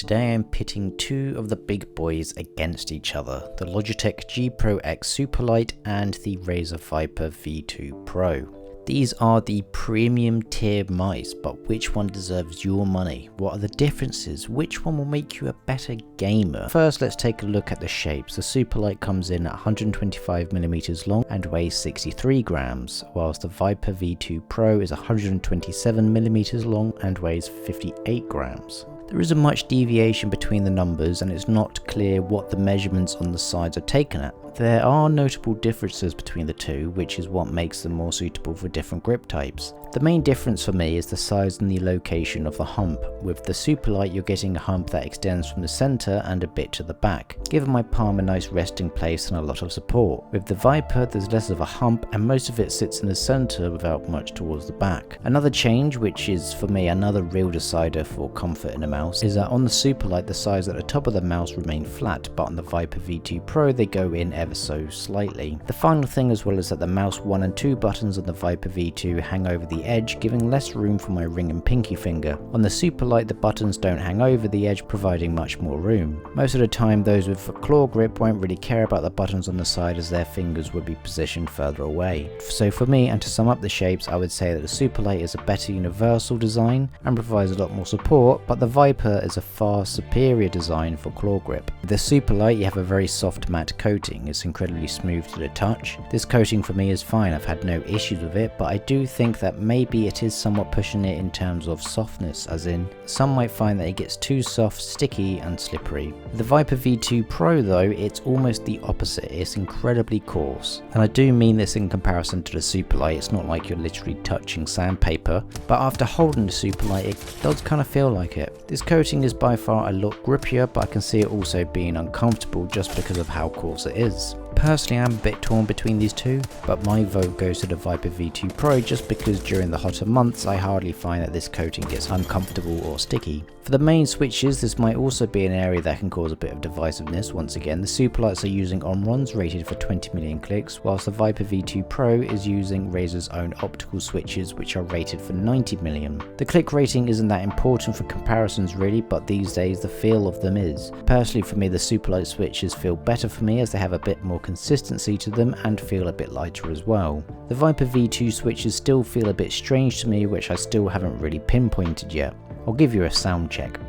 Today I'm pitting two of the big boys against each other, the Logitech G Pro X SUPERLIGHT and the Razer Viper V2 Pro. These are the premium tier mice, but which one deserves your money? What are the differences? Which one will make you a better gamer? First, let's take a look at the shapes. The SUPERLIGHT comes in at 125mm long and weighs 63 grams, whilst the Viper V2 Pro is 127mm long and weighs 58 grams. There isn't much deviation between the numbers, and it's not clear what the measurements on the sides are taken at. There are notable differences between the two, which is what makes them more suitable for different grip types. The main difference for me is the size and the location of the hump. With the SUPERLIGHT you're getting a hump that extends from the centre and a bit to the back, giving my palm a nice resting place and a lot of support. With the Viper there's less of a hump and most of it sits in the centre without much towards the back. Another change, which is for me another real decider for comfort in a mouse, is that on the SUPERLIGHT the sides at the top of the mouse remain flat, but on the Viper V2 Pro they go in ever so slightly. The final thing as well is that the mouse 1 and 2 buttons on the Viper V2 hang over the edge, giving less room for my ring and pinky finger. On the SUPERLIGHT the buttons don't hang over the edge, providing much more room. Most of the time those with a claw grip won't really care about the buttons on the side, as their fingers would be positioned further away. So for me, and to sum up the shapes, I would say that the SUPERLIGHT is a better universal design and provides a lot more support, but the Viper is a far superior design for claw grip. With the SUPERLIGHT you have a very soft matte coating. It's incredibly smooth to the touch. This coating for me is fine, I've had no issues with it, but I do think that maybe it is somewhat pushing it in terms of softness, as in some might find that it gets too soft, sticky and slippery. With the Viper V2 Pro though, it's almost the opposite. It's incredibly coarse, and I do mean this in comparison to the SUPERLIGHT. It's not like you're literally touching sandpaper, but after holding the SUPERLIGHT it does kind of feel like it. This coating is by far a lot grippier, but I can see it also being uncomfortable just because of how coarse it is. Personally, I'm a bit torn between these two, but my vote goes to the Viper V2 Pro just because during the hotter months I hardly find that this coating gets uncomfortable or sticky. For the main switches, this might also be an area that can cause a bit of divisiveness. Once again, the SUPERLIGHTs are using Omrons rated for 20 million clicks, whilst the Viper V2 Pro is using Razer's own optical switches which are rated for 90 million. The click rating isn't that important for comparisons really, but these days the feel of them is. Personally for me, the SUPERLIGHT switches feel better for me as they have a bit more consistency to them and feel a bit lighter as well. The Viper V2 switches still feel a bit strange to me, which I still haven't really pinpointed yet. I'll give you a sound check.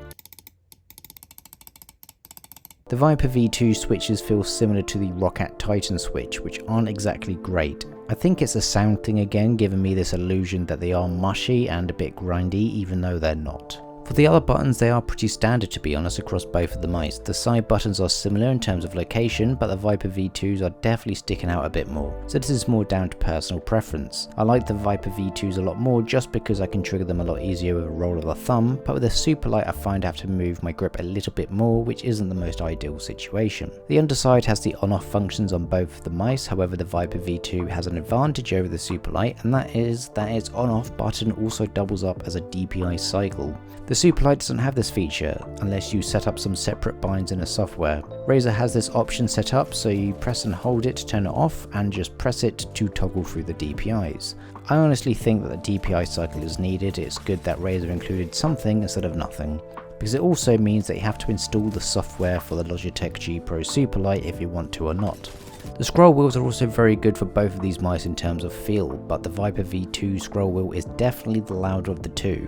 The Viper V2 switches feel similar to the Roccat Titan switch, which aren't exactly great. I think it's a sound thing again, giving me this illusion that they are mushy and a bit grindy, even though they're not. For the other buttons, they are pretty standard to be honest across both of the mice. The side buttons are similar in terms of location, but the Viper V2s are definitely sticking out a bit more, so this is more down to personal preference. I like the Viper V2s a lot more just because I can trigger them a lot easier with a roll of the thumb, but with the SUPERLIGHT I find I have to move my grip a little bit more, which isn't the most ideal situation. The underside has the on-off functions on both of the mice, however the Viper V2 has an advantage over the SUPERLIGHT, and that is that its on-off button also doubles up as a DPI cycle. The SUPERLIGHT doesn't have this feature unless you set up some separate binds in the software. Razer has this option set up, so you press and hold it to turn it off and just press it to toggle through the DPIs. I honestly think that the DPI cycle is needed. It's good that Razer included something instead of nothing, because it also means that you have to install the software for the Logitech G Pro SUPERLIGHT if you want to or not. The scroll wheels are also very good for both of these mice in terms of feel, but the Viper V2 scroll wheel is definitely the louder of the two.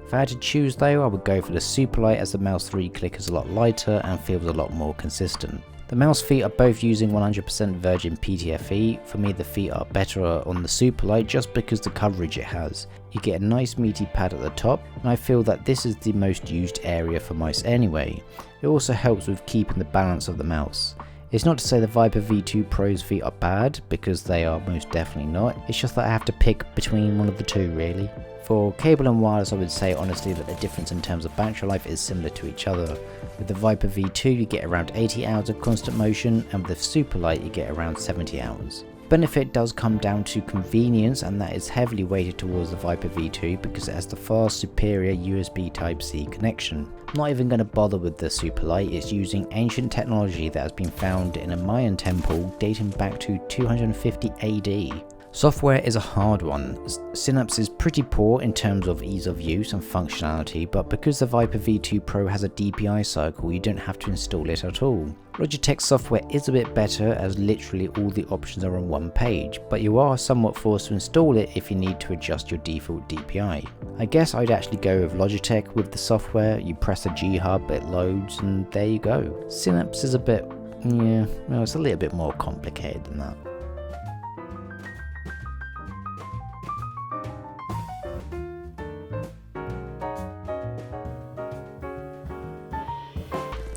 If I had to choose though, I would go for the SUPERLIGHT, as the mouse 3 click is a lot lighter and feels a lot more consistent. The mouse feet are both using 100% virgin PTFE. For me the feet are better on the SUPERLIGHT just because the coverage it has. You get a nice meaty pad at the top, and I feel that this is the most used area for mice anyway. It also helps with keeping the balance of the mouse. It's not to say the Viper V2 Pro's feet are bad, because they are most definitely not. It's just that I have to pick between one of the two really. For cable and wireless I would say honestly that the difference in terms of battery life is similar to each other. With the Viper V2 you get around 80 hours of constant motion, and with the SUPERLIGHT you get around 70 hours. Benefit does come down to convenience, and that is heavily weighted towards the Viper V2 because it has the far superior USB Type-C connection. I'm not even going to bother with the SUPERLIGHT. It's using ancient technology that has been found in a Mayan temple dating back to 250 AD. Software is a hard one. Synapse is pretty poor in terms of ease of use and functionality, but because the Viper V2 Pro has a DPI cycle, you don't have to install it at all. Logitech software is a bit better as literally all the options are on one page, but you are somewhat forced to install it if you need to adjust your default DPI. I guess I'd actually go with Logitech with the software. You press the G hub, it loads, and there you go. Synapse is a bit, yeah, well, it's a little bit more complicated than that.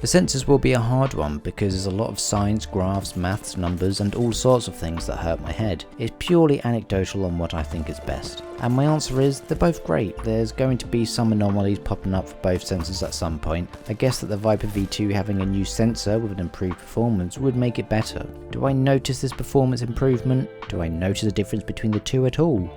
The sensors will be a hard one because there's a lot of science, graphs, maths, numbers and all sorts of things that hurt my head. It's purely anecdotal on what I think is best. And my answer is, they're both great. There's going to be some anomalies popping up for both sensors at some point. I guess that the Viper V2 having a new sensor with an improved performance would make it better. Do I notice this performance improvement? Do I notice a difference between the two at all?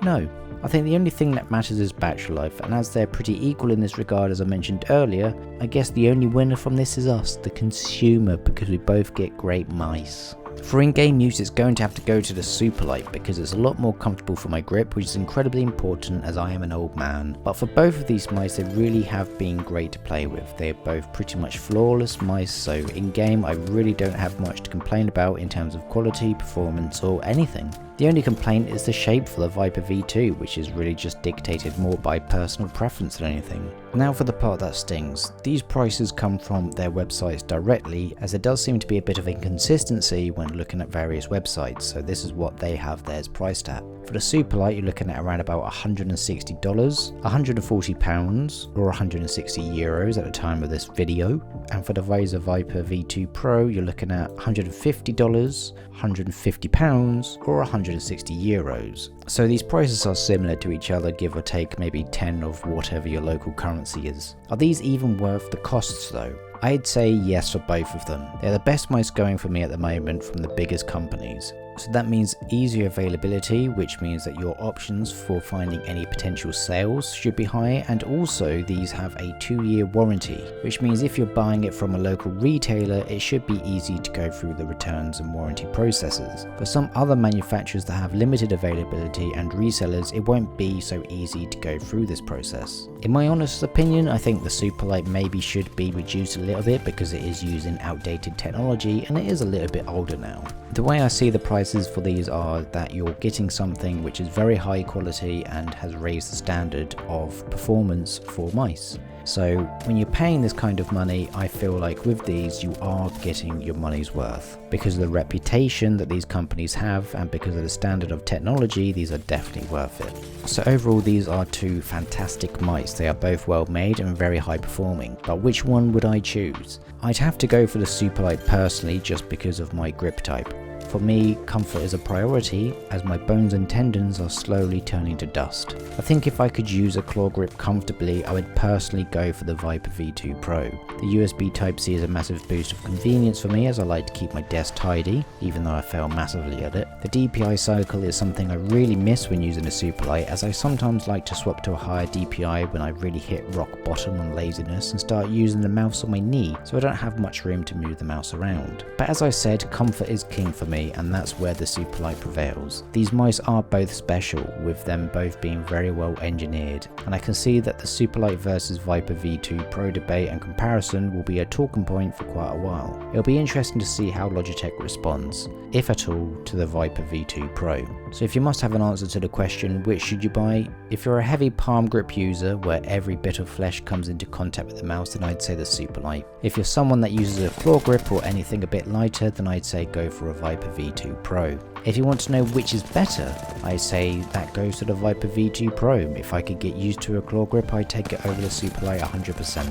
No. I think the only thing that matters is battery life, and as they're pretty equal in this regard as I mentioned earlier, I guess the only winner from this is us, the consumer, because we both get great mice. For in-game use, it's going to have to go to the SUPERLIGHT because it's a lot more comfortable for my grip, which is incredibly important as I am an old man. But for both of these mice, they really have been great to play with. They're both pretty much flawless mice, so in-game I really don't have much to complain about in terms of quality, performance or anything. The only complaint is the shape for the Viper V2, which is really just dictated more by personal preference than anything. Now for the part that stings. These prices come from their websites directly, as there does seem to be a bit of inconsistency when looking at various websites, so this is what they have theirs priced at. For the SUPERLIGHT, you're looking at around about $160, £140 or 160 euros at the time of this video. And for the Razer Viper V2 Pro, you're looking at $150, £150 or 160 euros. So these prices are similar to each other, give or take maybe 10 of whatever your local currency is. Are these even worth the costs though? I'd say yes for both of them. They're the best mice going for me at the moment from the biggest companies. So that means easier availability, which means that your options for finding any potential sales should be high, and also these have a 2-year warranty, which means if you're buying it from a local retailer, it should be easy to go through the returns and warranty processes. For some other manufacturers that have limited availability and resellers, it won't be so easy to go through this process. In my honest opinion, I think the SUPERLIGHT maybe should be reduced a little bit because it is using outdated technology and it is a little bit older now. The way I see the prices for these are that you're getting something which is very high quality and has raised the standard of performance for mice. So when you're paying this kind of money, I feel like with these you are getting your money's worth. Because of the reputation that these companies have and because of the standard of technology, these are definitely worth it. So overall, these are two fantastic mice. They are both well made and very high performing, but which one would I choose? I'd have to go for the SUPERLIGHT personally, just because of my grip type. For me, comfort is a priority, as my bones and tendons are slowly turning to dust. I think if I could use a claw grip comfortably, I would personally go for the Viper V2 Pro. The USB Type-C is a massive boost of convenience for me, as I like to keep my desk tidy, even though I fail massively at it. The DPI cycle is something I really miss when using a SUPERLIGHT, as I sometimes like to swap to a higher DPI when I really hit rock bottom on laziness and start using the mouse on my knee, so I don't have much room to move the mouse around. But as I said, comfort is king for me, and that's where the SUPERLIGHT prevails. These mice are both special, with them both being very well engineered, and I can see that the SUPERLIGHT versus Viper V2 Pro debate and comparison will be a talking point for quite a while. It'll be interesting to see how Logitech responds, if at all, to the Viper V2 Pro. So if you must have an answer to the question, which should you buy? If you're a heavy palm grip user where every bit of flesh comes into contact with the mouse, then I'd say the SUPERLIGHT. If you're someone that uses a claw grip or anything a bit lighter, then I'd say go for a Viper V2 Pro. If you want to know which is better, I say that goes to the Viper V2 Pro. If I could get used to a claw grip, I'd take it over the SUPERLIGHT 100%.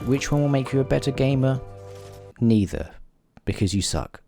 Which one will make you a better gamer? Neither, because you suck.